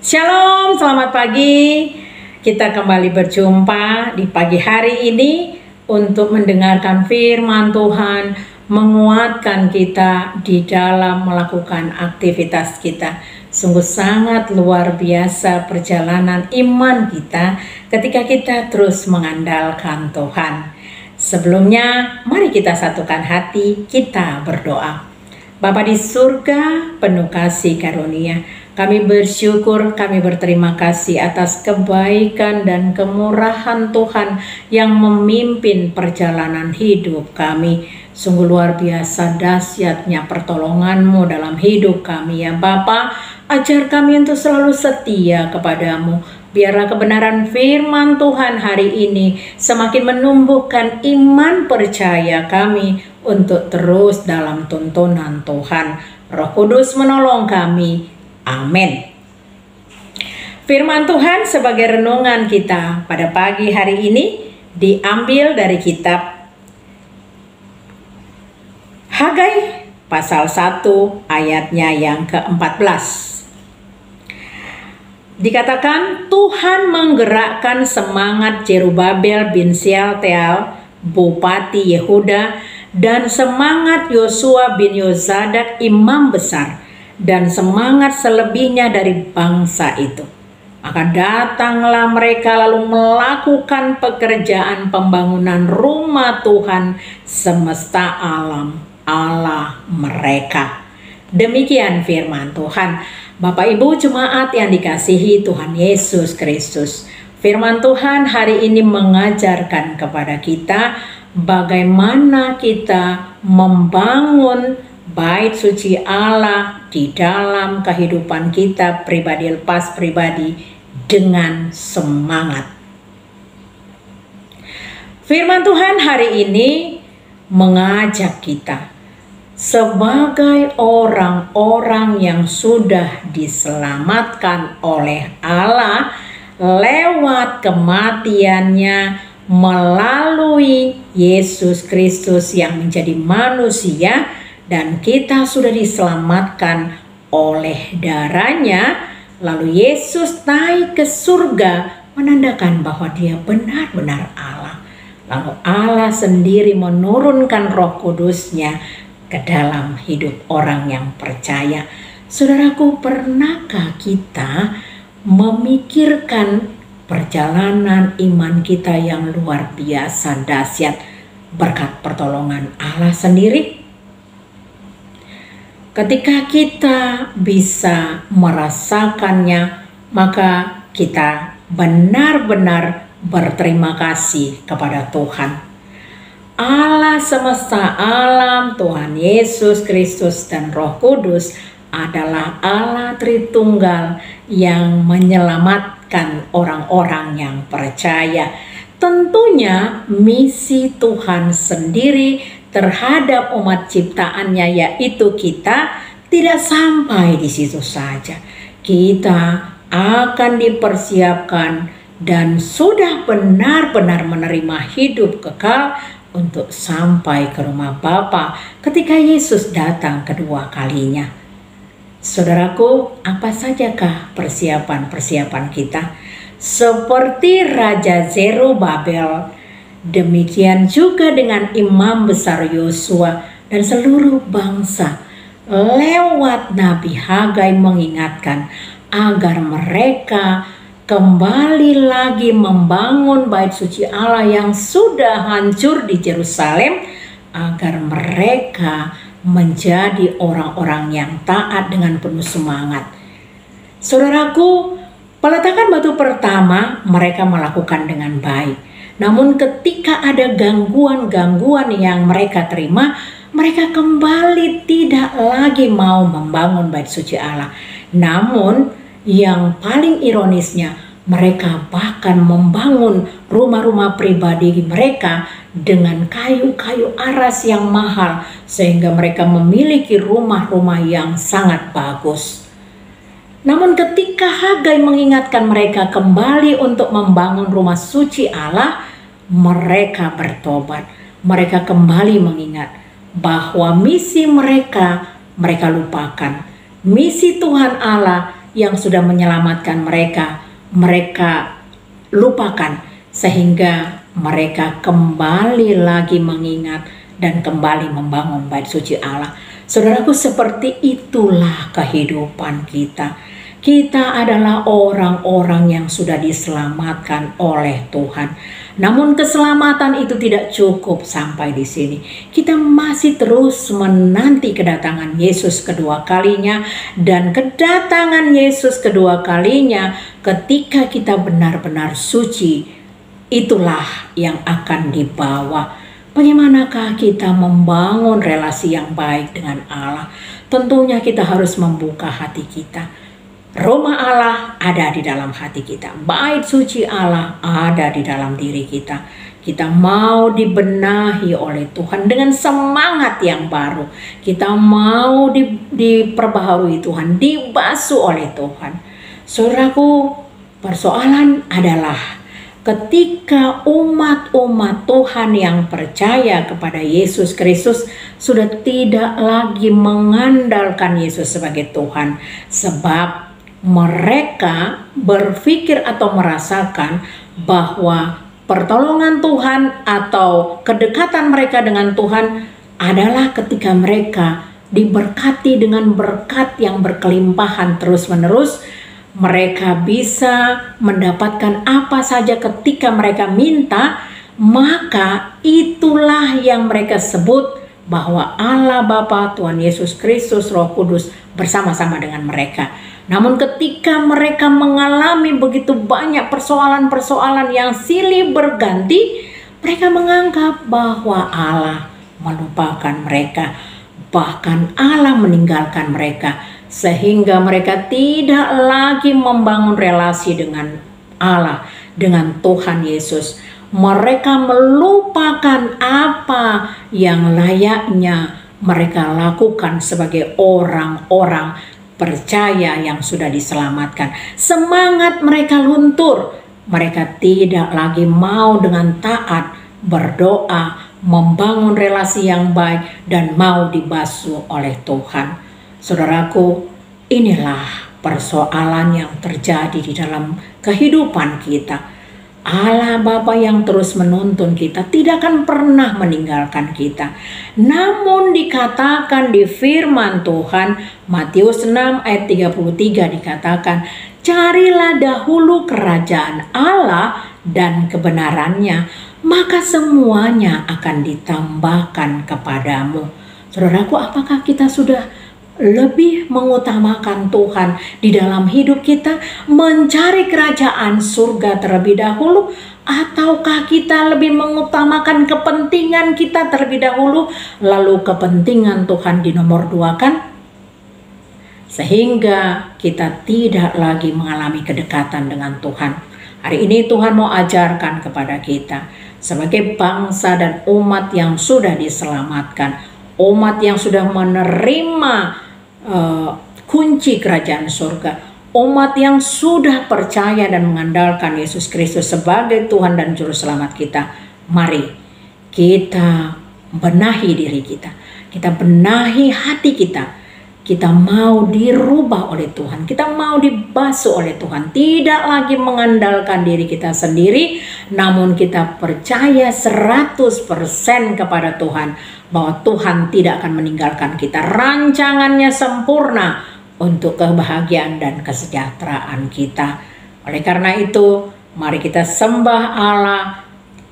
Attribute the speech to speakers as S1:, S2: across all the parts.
S1: Shalom, selamat pagi. Kita kembali berjumpa di pagi hari ini untuk mendengarkan firman Tuhan, menguatkan kita di dalam melakukan aktivitas kita. Sungguh sangat luar biasa perjalanan iman kita ketika kita terus mengandalkan Tuhan. Sebelumnya, mari kita satukan hati, kita berdoa. Bapa di surga, penuh kasih karunia, kami bersyukur, kami berterima kasih atas kebaikan dan kemurahan Tuhan yang memimpin perjalanan hidup kami. Sungguh luar biasa dahsyatnya pertolongan-Mu dalam hidup kami ya Bapa. Ajar kami untuk selalu setia kepadamu. Biarlah kebenaran firman Tuhan hari ini semakin menumbuhkan iman percaya kami untuk terus dalam tuntunan Tuhan. Roh Kudus menolong kami. Amin. Firman Tuhan sebagai renungan kita pada pagi hari ini diambil dari kitab Hagai pasal 1 ayatnya yang ke-14. Dikatakan Tuhan menggerakkan semangat Zerubabel bin Shealtiel, Bupati Yehuda, dan semangat Yosua bin Yozadak, imam besar, dan semangat selebihnya dari bangsa itu. Maka datanglah mereka lalu melakukan pekerjaan pembangunan rumah Tuhan semesta alam, Allah mereka. Demikian firman Tuhan. Bapak Ibu jemaat yang dikasihi Tuhan Yesus Kristus, firman Tuhan hari ini mengajarkan kepada kita bagaimana kita membangun bait suci Allah di dalam kehidupan kita pribadi lepas pribadi dengan semangat. Firman Tuhan hari ini mengajak kita sebagai orang-orang yang sudah diselamatkan oleh Allah lewat kematiannya melalui Yesus Kristus yang menjadi manusia, dan kita sudah diselamatkan oleh darahnya. Lalu Yesus naik ke surga menandakan bahwa dia benar-benar Allah. Lalu Allah sendiri menurunkan Roh Kudus-Nya ke dalam hidup orang yang percaya. Saudaraku, pernahkah kita memikirkan perjalanan iman kita yang luar biasa dahsyat? berkat pertolongan Allah sendiri. Ketika kita bisa merasakannya, maka kita benar-benar berterima kasih kepada Tuhan. Allah semesta alam, Tuhan Yesus Kristus dan Roh Kudus adalah Allah Tritunggal yang menyelamatkan orang-orang yang percaya. Tentunya misi Tuhan sendiri terhadap umat ciptaannya, yaitu kita, tidak sampai di situ saja. Kita akan dipersiapkan dan sudah benar-benar menerima hidup kekal untuk sampai ke rumah Bapa ketika Yesus datang kedua kalinya. Saudaraku, apa sajakah persiapan-persiapan kita? Seperti Raja Zerubabel, demikian juga dengan Imam Besar Yosua dan seluruh bangsa lewat Nabi Hagai mengingatkan agar mereka kembali lagi membangun bait suci Allah yang sudah hancur di Yerusalem, agar mereka menjadi orang-orang yang taat dengan penuh semangat. Saudaraku, peletakan batu pertama mereka melakukan dengan baik. Namun ketika ada gangguan-gangguan yang mereka terima, mereka kembali tidak lagi mau membangun bait suci Allah. Namun yang paling ironisnya, mereka bahkan membangun rumah-rumah pribadi mereka dengan kayu-kayu aras yang mahal, sehingga mereka memiliki rumah-rumah yang sangat bagus. Namun ketika Hagai mengingatkan mereka kembali untuk membangun rumah suci Allah, mereka bertobat. Mereka kembali mengingat bahwa misi mereka lupakan. Misi Tuhan Allah yang sudah menyelamatkan mereka lupakan, sehingga mereka kembali lagi mengingat dan kembali membangun bait suci Allah. Saudaraku, seperti itulah kehidupan kita. Kita adalah orang-orang yang sudah diselamatkan oleh Tuhan. Namun keselamatan itu tidak cukup sampai di sini. Kita masih terus menanti kedatangan Yesus kedua kalinya, dan kedatangan Yesus kedua kalinya ketika kita benar-benar suci, itulah yang akan dibawa. Bagaimanakah kita membangun relasi yang baik dengan Allah? Tentunya kita harus membuka hati kita. Rumah Allah ada di dalam hati kita. Bait suci Allah ada di dalam diri kita. Kita mau dibenahi oleh Tuhan dengan semangat yang baru. Kita mau diperbaharui Tuhan, dibasuh oleh Tuhan. Saudaraku, persoalan adalah ketika umat-umat Tuhan yang percaya kepada Yesus Kristus sudah tidak lagi mengandalkan Yesus sebagai Tuhan, sebab mereka berpikir atau merasakan bahwa pertolongan Tuhan atau kedekatan mereka dengan Tuhan adalah ketika mereka diberkati dengan berkat yang berkelimpahan terus-menerus. Mereka bisa mendapatkan apa saja ketika mereka minta, maka itulah yang mereka sebut bahwa Allah Bapa, Tuhan Yesus Kristus, Roh Kudus bersama-sama dengan mereka. Namun ketika mereka mengalami begitu banyak persoalan-persoalan yang silih berganti, mereka menganggap bahwa Allah melupakan mereka, bahkan Allah meninggalkan mereka, sehingga mereka tidak lagi membangun relasi dengan Allah, dengan Tuhan Yesus. Mereka melupakan apa yang layaknya mereka lakukan sebagai orang-orang percaya yang sudah diselamatkan. Semangat mereka luntur. Mereka tidak lagi mau dengan taat berdoa, membangun relasi yang baik, dan mau dibasuh oleh Tuhan. Saudaraku, inilah persoalan yang terjadi di dalam kehidupan kita. Allah Bapa yang terus menuntun kita tidak akan pernah meninggalkan kita. Namun dikatakan di firman Tuhan Matius 6 ayat 33 dikatakan, carilah dahulu kerajaan Allah dan kebenarannya, maka semuanya akan ditambahkan kepadamu. Saudaraku, apakah kita sudah lebih mengutamakan Tuhan di dalam hidup kita, mencari kerajaan surga terlebih dahulu, ataukah kita lebih mengutamakan kepentingan kita terlebih dahulu, lalu kepentingan Tuhan dinomor duakan, sehingga kita tidak lagi mengalami kedekatan dengan Tuhan. Hari ini Tuhan mau ajarkan kepada kita sebagai bangsa dan umat yang sudah diselamatkan, umat yang sudah menerima kunci kerajaan surga, umat yang sudah percaya dan mengandalkan Yesus Kristus sebagai Tuhan dan Juru Selamat kita. Mari kita benahi diri kita, kita benahi hati kita. Kita mau dirubah oleh Tuhan, kita mau dibasuh oleh Tuhan, tidak lagi mengandalkan diri kita sendiri, namun kita percaya 100% kepada Tuhan, bahwa Tuhan tidak akan meninggalkan kita. Rancangannya sempurna untuk kebahagiaan dan kesejahteraan kita. Oleh karena itu, mari kita sembah Allah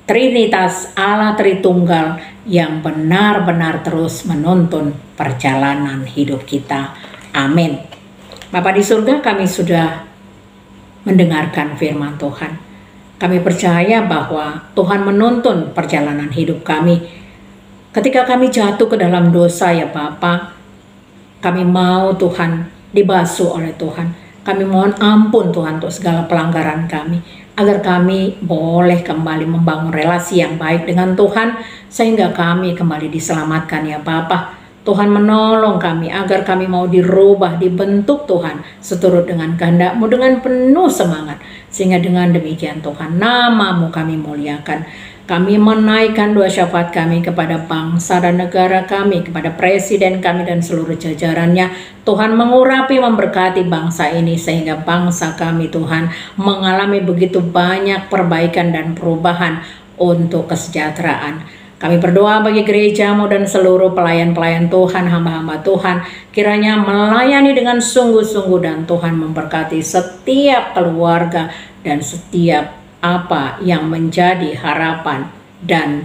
S1: Trinitas, Allah Tritunggal yang benar-benar terus menuntun perjalanan hidup kita. Amin. Bapa di surga, kami sudah mendengarkan firman Tuhan. Kami percaya bahwa Tuhan menuntun perjalanan hidup kami. Ketika kami jatuh ke dalam dosa ya Bapa, kami mau Tuhan dibasuh oleh Tuhan. Kami mohon ampun Tuhan untuk segala pelanggaran kami, agar kami boleh kembali membangun relasi yang baik dengan Tuhan, sehingga kami kembali diselamatkan ya Bapa. Tuhan menolong kami agar kami mau dirubah, dibentuk Tuhan seturut dengan kehendak-Mu dengan penuh semangat, sehingga dengan demikian Tuhan nama-Mu kami muliakan. Kami menaikkan doa syafaat kami kepada bangsa dan negara kami, kepada presiden kami dan seluruh jajarannya. Tuhan mengurapi, memberkati bangsa ini, sehingga bangsa kami Tuhan mengalami begitu banyak perbaikan dan perubahan untuk kesejahteraan. Kami berdoa bagi gereja-Mu dan seluruh pelayan-pelayan Tuhan, hamba-hamba Tuhan, kiranya melayani dengan sungguh-sungguh, dan Tuhan memberkati setiap keluarga dan setiap apa yang menjadi harapan dan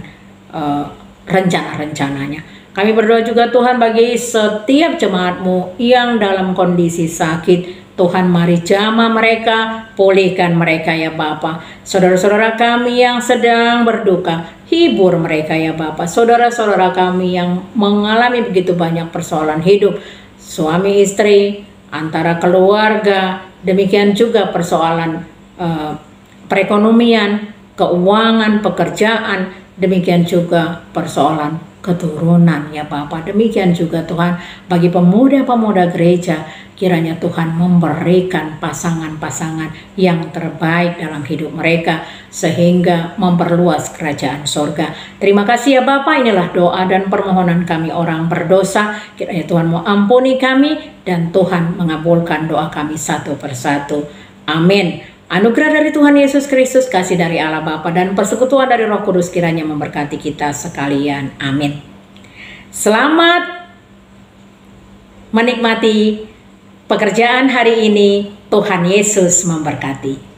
S1: rencana-rencananya. Kami berdoa juga Tuhan bagi setiap jemaat-Mu yang dalam kondisi sakit. Tuhan mari jamah mereka, pulihkan mereka ya Bapa. Saudara-saudara kami yang sedang berduka, hibur mereka ya Bapa. Saudara-saudara kami yang mengalami begitu banyak persoalan hidup, suami istri, antara keluarga, demikian juga persoalan perekonomian, keuangan, pekerjaan, demikian juga persoalan keturunan ya Bapa. Demikian juga Tuhan bagi pemuda-pemuda gereja, kiranya Tuhan memberikan pasangan-pasangan yang terbaik dalam hidup mereka, sehingga memperluas kerajaan surga. Terima kasih ya Bapa, inilah doa dan permohonan kami orang berdosa. Kiranya Tuhan mau ampuni kami, dan Tuhan mengabulkan doa kami satu persatu. Amin. Anugerah dari Tuhan Yesus Kristus, kasih dari Allah Bapa, dan persekutuan dari Roh Kudus kiranya memberkati kita sekalian. Amin. Selamat menikmati pekerjaan hari ini. Tuhan Yesus memberkati.